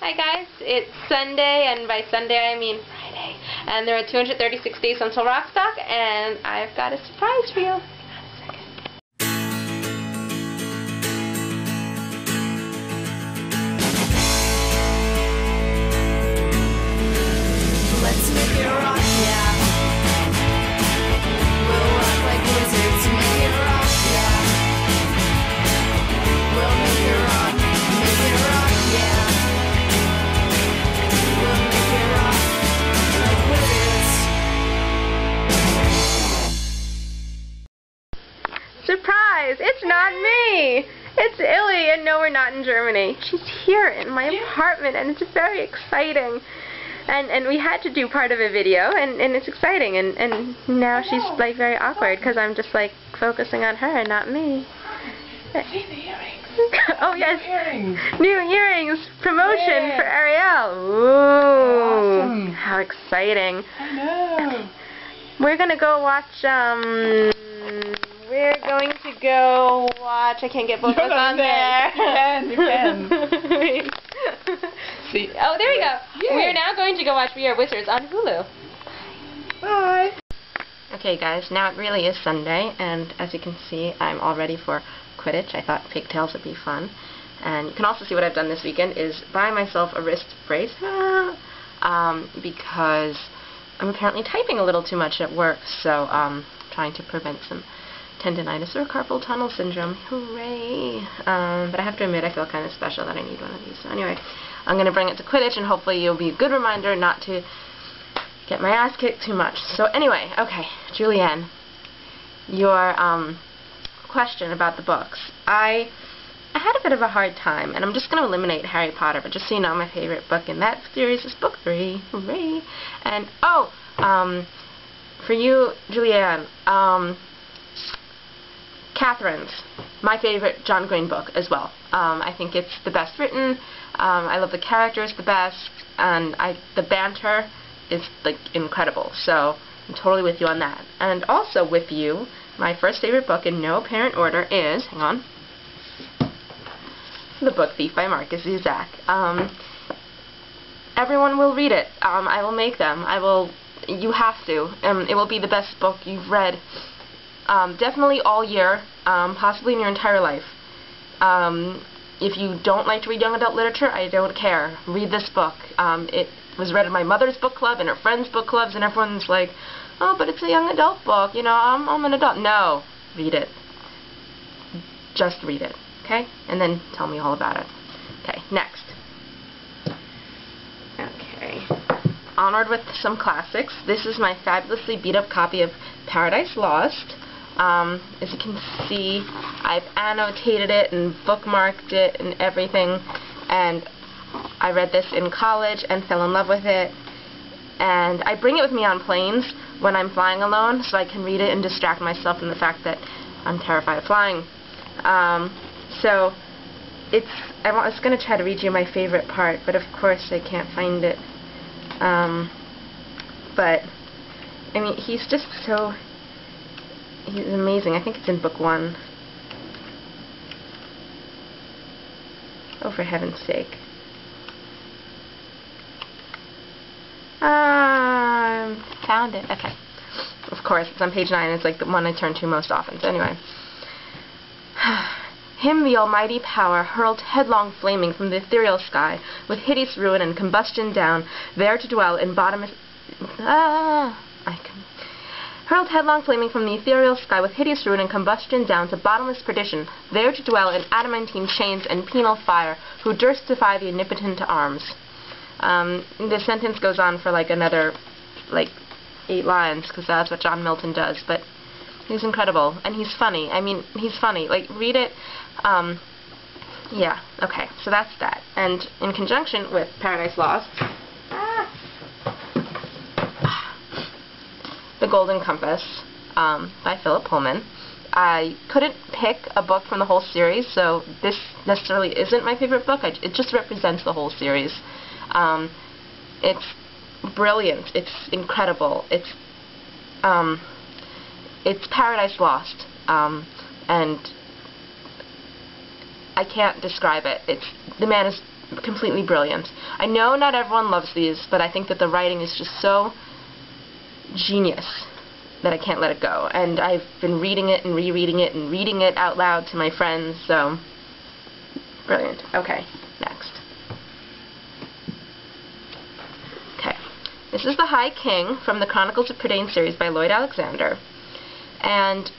Hi guys, it's Sunday, and by Sunday I mean Friday, and there are 236 days until Rockstock, and I've got a surprise for you. Let's make it rock, yeah. We'll rock like wizards, make it rock, yeah. We'll make it rock, yeah. We'll make it rock like wizards. Surprise! It's not me! It's Illy, and no, we're not in Germany. She's here in my apartment, and it's very exciting. And we had to do part of a video, and it's exciting, and now she's like very awkward because I'm just like focusing on her and not me. See the earrings. Oh yes, New earrings. New earrings promotion Yeah. for Ariel. Ooh, Awesome. how exciting! I know. We're gonna go watch. We're going to go watch. I can't get both of us on there. You can. See. Oh, there we go. Yay. We are now going to go watch We Are Wizards on Hulu. Bye. Okay guys, now it really is Sunday, and as you can see, I'm all ready for Quidditch. I thought pigtails would be fun. And you can also see what I've done this weekend is buy myself a wrist brace, because I'm apparently typing a little too much at work, so trying to prevent some tendinitis or carpal tunnel syndrome. Hooray! But I have to admit, I feel kind of special that I need one of these. So anyway, I'm going to bring it to Quidditch, and hopefully you'll be a good reminder not to get my ass kicked too much. So anyway, okay, Julianne, your question about the books. I had a bit of a hard time, and I'm just going to eliminate Harry Potter, but just so you know, my favorite book in that series is book 3. Hooray! And, for you, Julianne, Catherine's my favorite John Green book as well. I think it's the best written. I love the characters the best, and the banter is like incredible. So I'm totally with you on that. And also with you, my first favorite book in no apparent order is, hang on, The Book Thief by Marcus Zusak. Everyone will read it. I will make them. You have to. It will be the best book you've read. Definitely all year, possibly in your entire life. If you don't like to read young adult literature, I don't care. Read this book. It was read in my mother's book club and her friends' book clubs, and everyone's like, oh, but it's a young adult book, you know, I'm an adult. No, read it. Just read it, okay? And then tell me all about it. Okay, next. Okay. Onward with some classics. This is my fabulously beat-up copy of Paradise Lost. As you can see, I've annotated it and bookmarked it and everything, and I read this in college and fell in love with it, and I bring it with me on planes when I'm flying alone so I can read it and distract myself from the fact that I'm terrified of flying. So I was going to try to read you my favorite part, but of course I can't find it. But I mean, he's amazing. I think it's in book 1. Oh, for heaven's sake. Found it. Okay. Of course, it's on page 9. It's like the one I turn to most often. So anyway. Him the almighty power hurled headlong flaming from the ethereal sky, with hideous ruin and combustion down, there to dwell in bottomless... Hurled headlong flaming from the ethereal sky with hideous ruin and combustion down to bottomless perdition, there to dwell in adamantine chains and penal fire, who durst defy the omnipotent to arms. The sentence goes on for like another 8 lines, because that's what John Milton does, but he's incredible, and he's funny. I mean, he's funny. Like, read it. Yeah, okay, so that's that. And in conjunction with Paradise Lost, The Golden Compass by Philip Pullman. I couldn't pick a book from the whole series, so this necessarily isn't my favorite book. It just represents the whole series. It's brilliant. It's incredible. It's Paradise Lost, and I can't describe it. The man is completely brilliant. I know not everyone loves these, but I think that the writing is just so genius that I can't let it go. And I've been reading it and rereading it and reading it out loud to my friends, so brilliant. Okay, next. Okay, this is The High King from the Chronicles of Prydain series by Lloyd Alexander. And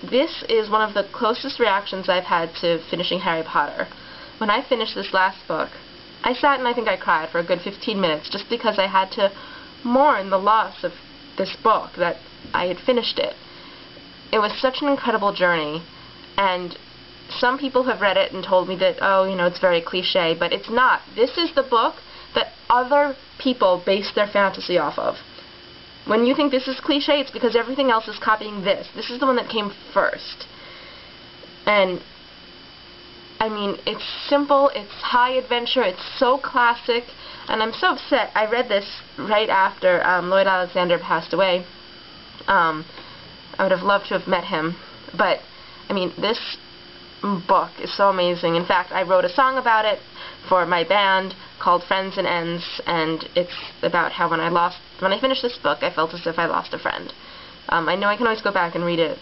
this is one of the closest reactions I've had to finishing Harry Potter. When I finished this last book, I sat and I think I cried for a good 15 minutes just because I had to mourn the loss of this book, that I had finished it. It was such an incredible journey, and some people have read it and told me that, oh, you know, it's very cliche, but it's not. This is the book that other people base their fantasy off of. When you think this is cliche, it's because everything else is copying this. This is the one that came first. And I mean, it's simple, it's high adventure, it's so classic, and I'm so upset. I read this right after Lloyd Alexander passed away. I would have loved to have met him, but I mean, this book is so amazing. In fact, I wrote a song about it for my band called Friends and Ends, and it's about how when I finished this book, I felt as if I lost a friend. I know I can always go back and read it,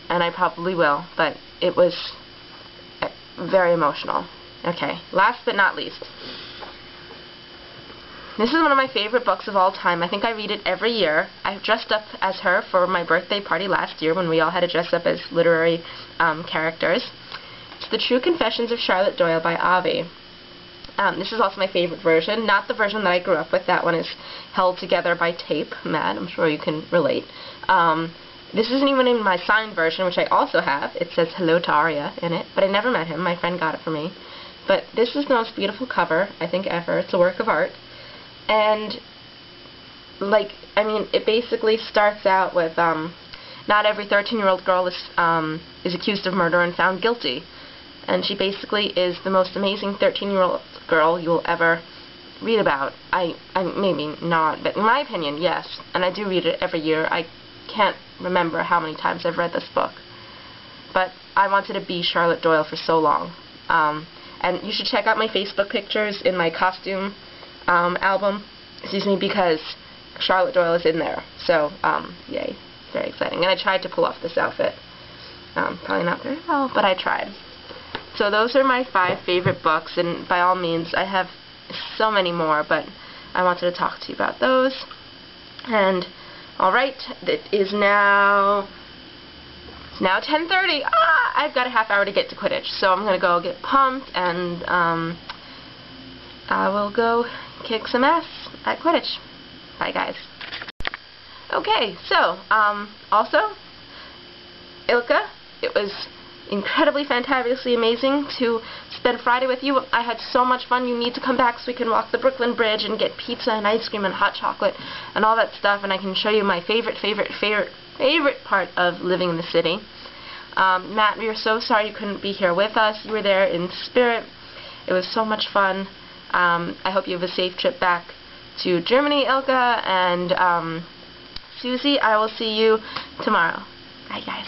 and I probably will, but it was very emotional. Okay, last but not least. This is one of my favorite books of all time. I think I read it every year. I dressed up as her for my birthday party last year when we all had to dress up as literary characters. It's The True Confessions of Charlotte Doyle by Avi. This is also my favorite version, not the version that I grew up with. That one is held together by tape. Matt, I'm sure you can relate. This isn't even in my signed version, which I also have. It says Hello to Ariel in it, but I never met him. My friend got it for me. But this is the most beautiful cover, I think, ever. It's a work of art. And, like, I mean, it basically starts out with, not every 13-year-old girl is accused of murder and found guilty. And she basically is the most amazing 13-year-old girl you will ever read about. Maybe not, but in my opinion, yes. And I do read it every year. I can't remember how many times I've read this book. But I wanted to be Charlotte Doyle for so long. And you should check out my Facebook pictures in my costume album, because Charlotte Doyle is in there. So, yay. Very exciting. And I tried to pull off this outfit. Probably not very well, but I tried. So those are my 5 favorite books, and by all means, I have so many more, but I wanted to talk to you about those. And, alright, it is now... It's now 10:30. I've got a half hour to get to Quidditch, so I'm going to go get pumped, and I will go kick some ass at Quidditch. Bye, guys. Okay, so, also, Ilka, it was incredibly, fantabulously amazing to spend Friday with you. I had so much fun. You need to come back so we can walk the Brooklyn Bridge and get pizza and ice cream and hot chocolate and all that stuff, and I can show you my favorite part of living in the city. Matt, we are so sorry you couldn't be here with us. You were there in spirit. It was so much fun. I hope you have a safe trip back to Germany, Ilka, and Susie, I will see you tomorrow. Bye, guys.